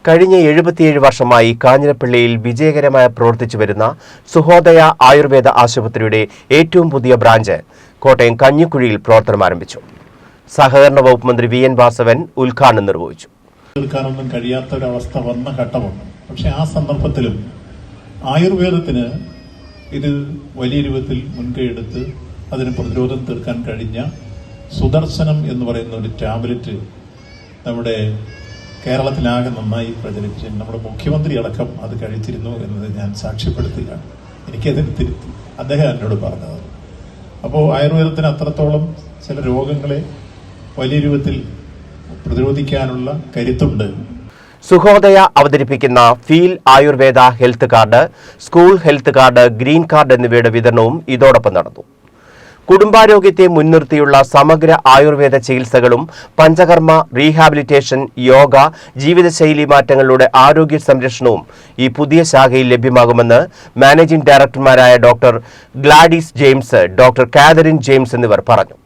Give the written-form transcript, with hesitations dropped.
കഴിഞ്ഞ 77 വർഷമായി കാഞ്ഞിരപ്പള്ളിയിൽ വിജയകരമായി പ്രവർത്തിച്ചു വരുന്ന സുഹോദയ ആയുർവേദ ആശുപത്രിയുടെ ഏറ്റവും പുതിയ ബ്രാഞ്ച് കോട്ടയം കഞ്ഞിക്കുഴിയിൽ പ്രവർത്തനം ആരംഭിച്ചു. സഹകരണ വകുപ്പ് മന്ത്രി വി എൻ വാസവൻ ഉദ്ഘാടനം നിർവഹിച്ചു. തീർക്കാനൊന്നും കഴിയാത്ത ഒരവസ്ഥ വന്ന ഘട്ടമുണ്ട്. പക്ഷെ ആ സന്ദർഭത്തിലും ആയുർവേദത്തിന് ഇത് വലിയ രൂപത്തിൽ മുൻകൈയെടുത്ത് അതിന് പ്രതിരോധം തീർക്കാൻ കഴിഞ്ഞ സുദർശനം എന്ന് പറയുന്ന ഒരു ടാബ്ലറ്റ് നമ്മുടെ കേരളത്തിലാകെ നന്നായി പ്രചരിച്ച് നമ്മുടെ മുഖ്യമന്ത്രി അടക്കം അത് കഴിച്ചിരുന്നു എന്നത് ഞാൻ സാക്ഷ്യപ്പെടുത്തുകയാണ്. എനിക്കതിന് തിരുത്തി അദ്ദേഹം എന്നോട് പറഞ്ഞത്. അപ്പോൾ ആയുർവേദത്തിന് അത്രത്തോളം ചില രോഗങ്ങളെ വലിയ രൂപത്തിൽ പ്രതിരോധിക്കാനുള്ള കരുത്തുണ്ട്. സുഹോദയ അവതരിപ്പിക്കുന്ന feel Ayurveda health card, school health card, green card എന്നിവയുടെ വിതരണവും ഇതോടൊപ്പം നടന്നു. കുടുംബാരോഗ്യത്തെ മുൻനിർത്തിയുള്ള സമഗ്ര ആയുർവേദ ചികിത്സകളും പഞ്ചകർമ്മ, റീഹാബിലിറ്റേഷൻ, യോഗ, ജീവിതശൈലി മാറ്റങ്ങളുടെ ആരോഗ്യ സംരക്ഷണവും ഈ പുതിയ ശാഖയിൽ ലഭ്യമാകുമെന്ന് മാനേജിംഗ് ഡയറക്ടർമാരായ doctor Gladys James, doctor Catherine James എന്നിവർ പറഞ്ഞു.